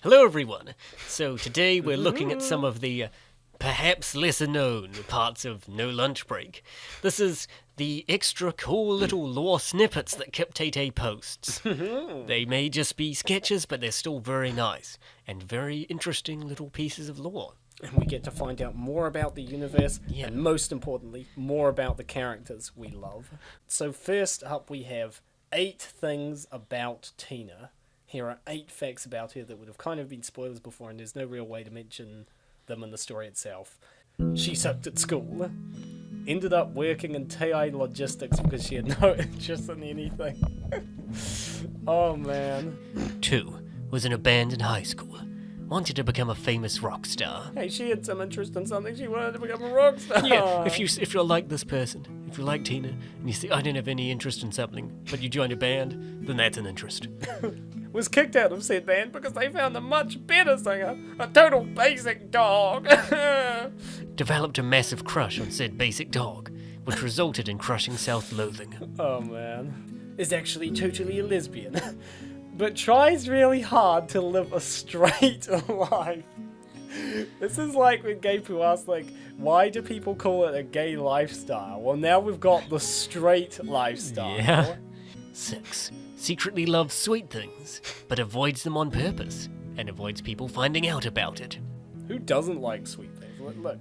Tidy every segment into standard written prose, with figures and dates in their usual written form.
Hello everyone! So today we're looking at some of the perhaps lesser known parts of No Lunch Break. This is the extra cool little lore snippets that Kipteitei posts. They may just be sketches, but they're still very nice and very interesting little pieces of lore. And we get to find out more about the universe, and most importantly, more about the characters we love. So first up we have 8 things about Tina. Here are 8 facts about her that would have kind of been spoilers before, and there's no real way to mention them in the story itself. She sucked at school. Ended up working in TI logistics because she had no interest in anything. Oh man. 2. Was in a band in high school. Wanted to become a famous rock star. Hey, she had some interest in something. She wanted to become a rock star. Yeah, if you're like this person, if you like Tina, and you say, I don't have any interest in something, but you join a band, then that's an interest. Was kicked out of said band because they found a much better singer, a total basic dog. Developed a massive crush on said basic dog, which resulted in crushing self-loathing. Oh man. Is actually totally a lesbian. But tries really hard to live a straight life. This is like when gay people ask, like, why do people call it a gay lifestyle? Well, now we've got the straight lifestyle. Yeah. 6. Secretly loves sweet things, but avoids them on purpose, and avoids people finding out about it. Who doesn't like sweet things? Look.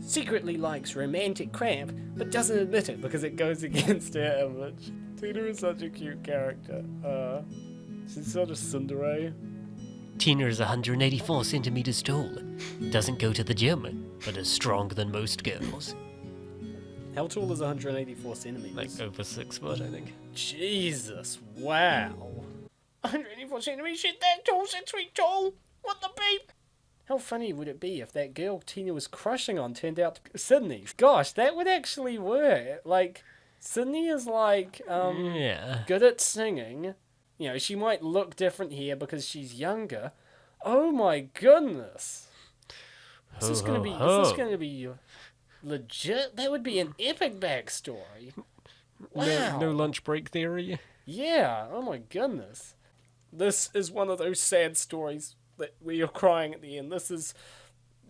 Secretly likes romantic crap, but doesn't admit it because it goes against her image. Tina is such a cute character. She's sort of tsundere. Tina is 184 centimeters tall, doesn't go to the gym, but is stronger than most girls. How tall is 184 centimeters? Like over 6 foot, I think. Jesus, wow. 184 centimeters, shit, that tall, 6 feet tall? What the beep? How funny would it be if that girl Tina was crushing on turned out to be Sydney? Gosh, that would actually work. Like, Sydney is like, good at singing. You know, she might look different here because she's younger. Oh my goodness. Is this gonna be legit? That would be an epic backstory. Wow. No lunch break theory? Yeah, oh my goodness. This is one of those sad stories where you're crying at the end. This is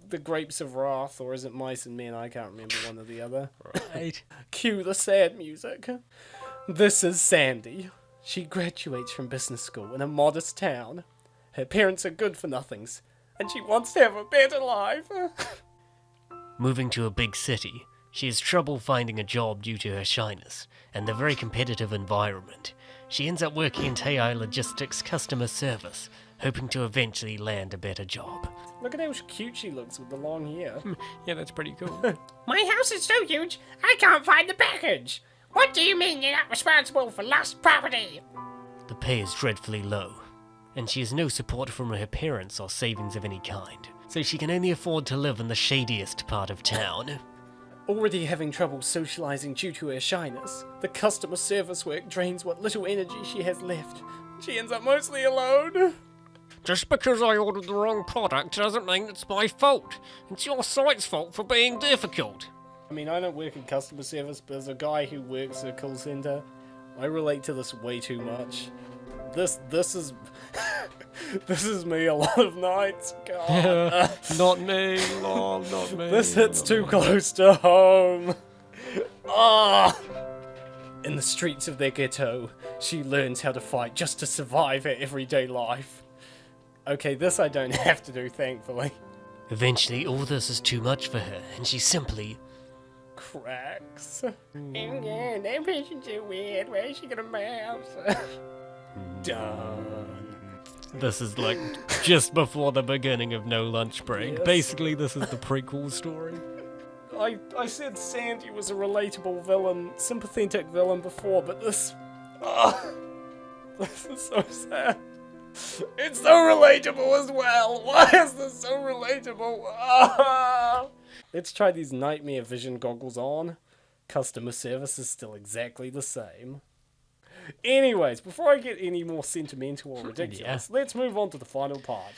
The Grapes of Wrath, or is it Mice and Men? I can't remember one or the other. Right. Cue the sad music. This is Sandy. She graduates from business school in a modest town. Her parents are good-for-nothings, and she wants to have a better life. Moving to a big city, she has trouble finding a job due to her shyness and the very competitive environment. She ends up working in TI Logistics customer service, hoping to eventually land a better job. Look at how cute she looks with the long hair. Yeah, that's pretty cool. My house is so huge, I can't find the package. What do you mean you're not responsible for lost property? The pay is dreadfully low, and she has no support from her parents or savings of any kind, so she can only afford to live in the shadiest part of town. Already having trouble socializing due to her shyness, the customer service work drains what little energy she has left. She ends up mostly alone. Just because I ordered the wrong product doesn't mean it's my fault. It's your site's fault for being difficult. I mean, I don't work in customer service, but as a guy who works at a call center, I relate to this way too much. This is this is me a lot of nights. God. Not me, Lord, not me. This hits too close to home. Ah. In the streets of their ghetto, she learns how to fight just to survive her everyday life. Okay, this I don't have to do, thankfully. Eventually, all this is too much for her, and she simply cracks. Yeah, that patient's so weird. Where is she gonna bounce? Done. This is like just before the beginning of No Lunch Break. Yes. Basically, this is the prequel story. I said Sandy was a relatable villain, sympathetic villain before, but this is so sad. It's so relatable as well. Why is this so relatable? Let's try these nightmare vision goggles on. Customer service is still exactly the same. Anyways, before I get any more sentimental or ridiculous, let's move on to the final part.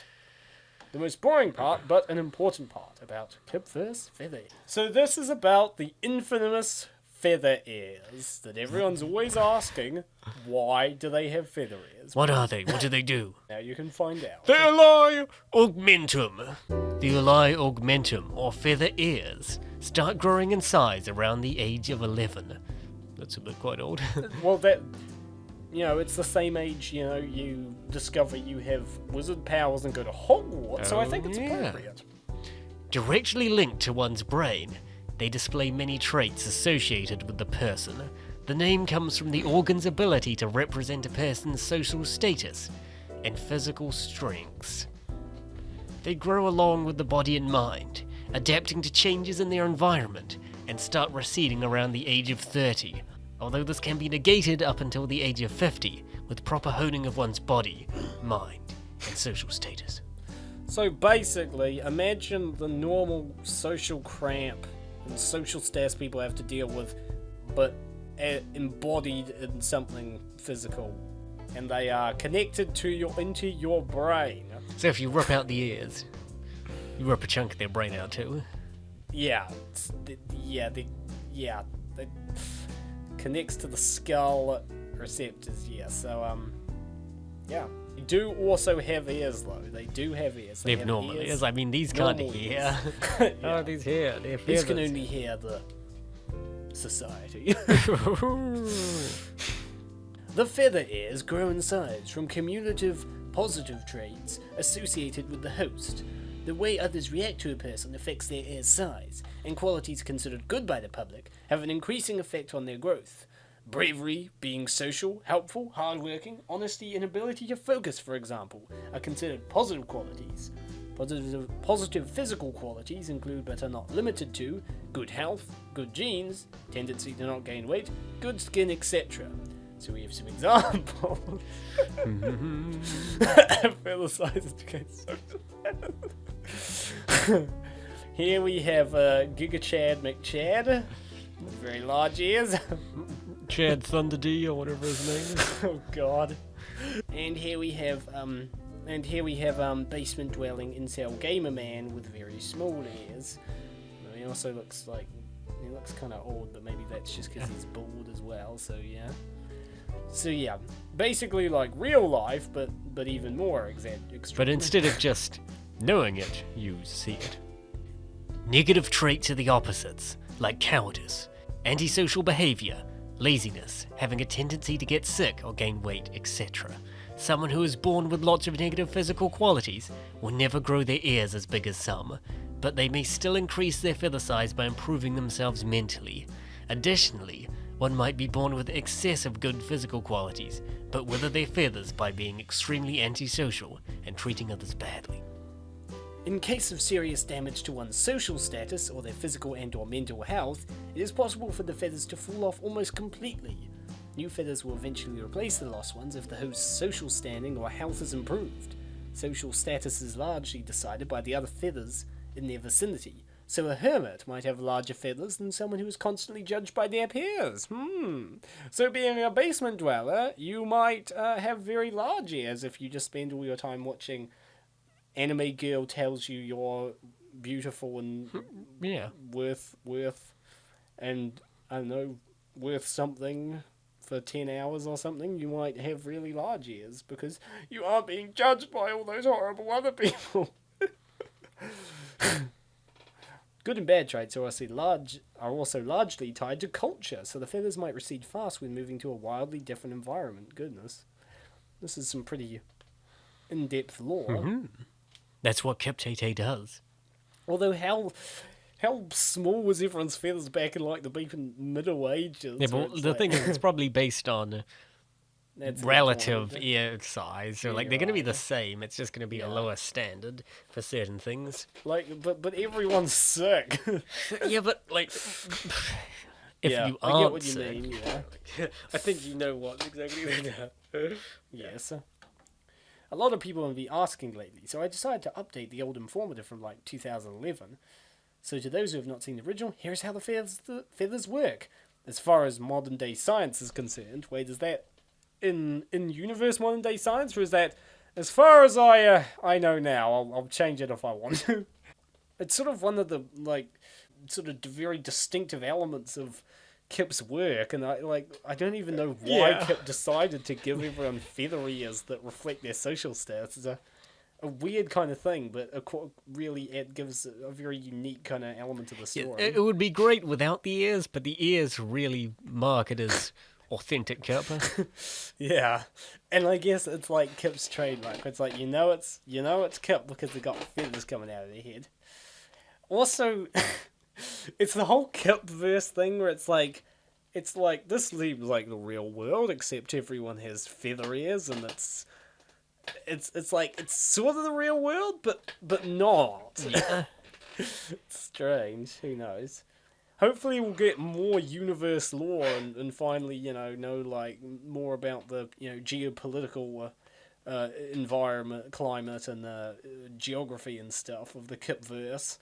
The most boring part, but an important part, about Kip vs. Feather. So this is about the infamous feather ears that everyone's always asking, why do they have feather ears? What are they? What do they do? Now you can find out. The uli augmentum. The uli augmentum, or feather ears, start growing in size around the age of 11. That's a bit quite old. Well, that, it's the same age, you discover you have wizard powers and go to Hogwarts, so I think it's appropriate. Directly linked to one's brain, they display many traits associated with the person. The name comes from the organ's ability to represent a person's social status and physical strengths. They grow along with the body and mind, adapting to changes in their environment, and start receding around the age of 30, although this can be negated up until the age of 50, with proper honing of one's body, mind, and social status. So basically, imagine the normal social cramp and social status people have to deal with, but embodied in something physical, and they are connected into your brain. So if you rip out the ears, you rip a chunk of their brain out too. Yeah, it connects to the skull receptors. Yeah, so yeah. They do also have ears, though. They do have ears. They have normal ears. I mean, these can't hear. Yeah. Oh, these here. They're These can feathers. only hear the society. The feather ears grow in size from cumulative positive traits associated with the host. The way others react to a person affects their ear's size, and qualities considered good by the public have an increasing effect on their growth. Bravery, being social, helpful, hardworking, honesty, and ability to focus, for example, are considered positive qualities. Positive physical qualities include, but are not limited to, good health, good genes, tendency to not gain weight, good skin, etc. So we have some examples. Feather size indicates social. Here we have Giga Chad McChad, with very large ears. Chad Thunder D or whatever his name is. Oh God. And here we have basement dwelling incel gamer man with very small ears. He also looks kind of old, but maybe that's just because he's bald as well. So yeah, basically like real life, but even more extreme. But instead of just knowing it, you see it. Negative traits are the opposites, like cowardice, antisocial behavior, laziness, having a tendency to get sick or gain weight, etc. Someone who is born with lots of negative physical qualities will never grow their ears as big as some, but they may still increase their feather size by improving themselves mentally. Additionally, one might be born with excessive good physical qualities, but wither their feathers by being extremely antisocial and treating others badly. In case of serious damage to one's social status or their physical and/or mental health, it is possible for the feathers to fall off almost completely. New feathers will eventually replace the lost ones if the host's social standing or health is improved. Social status is largely decided by the other feathers in their vicinity, so a hermit might have larger feathers than someone who is constantly judged by their peers. So being a basement dweller, you might have very large ears if you just spend all your time watching anime girl tells you you're beautiful and worth and I don't know, worth something for 10 hours or something. You might have really large ears because you aren't being judged by all those horrible other people. Good and bad traits are also largely tied to culture, so the feathers might recede fast when moving to a wildly different environment. Goodness, this is some pretty in-depth lore. Mm-hmm. That's what Kipteitei does. Although how small was everyone's feathers back in like the beeping Middle Ages? Yeah, but the thing is, it's probably based on relative ear size, so like they're going to be the same. It's just going to be a lower standard for certain things. Like, but everyone's sick. Yeah, but like, if you aren't I get what you sick, mean. Yeah. I think you know what exactly they Yes. A lot of people have been asking lately, so I decided to update the old informative from like 2011. So to those who have not seen the original, here's how the feathers work. As far as modern day science is concerned, wait, is that in universe modern day science, or is that as far as I know now? I'll change it if I want to. It's sort of one of the very distinctive elements of Kip's work, and I don't even know why Yeah. Kip decided to give everyone feather ears that reflect their social stats. It's a weird kind of thing, but really it gives a very unique kind of element to the story. It would be great without the ears, but the ears really mark it as authentic Kip. Yeah, and I guess it's like Kip's trademark. It's like it's Kip because they got feathers coming out of their head. Also, it's the whole Kipverse thing where it's like this seems like the real world, except everyone has feather ears, and it's like it's sort of the real world, but not. Yeah. It's strange. Who knows? Hopefully, we'll get more universe lore and finally, know like more about the geopolitical environment, climate, and geography and stuff of the Kipverse.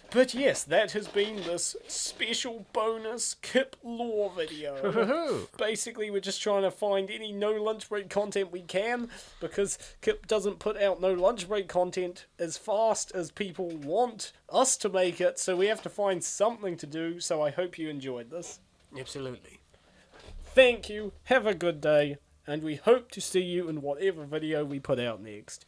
But yes, that has been this special bonus Kip lore video. Basically, we're just trying to find any no lunch break content we can, because Kip doesn't put out no lunch break content as fast as people want us to make it, so we have to find something to do, so I hope you enjoyed this. Absolutely. Thank you, have a good day, and we hope to see you in whatever video we put out next.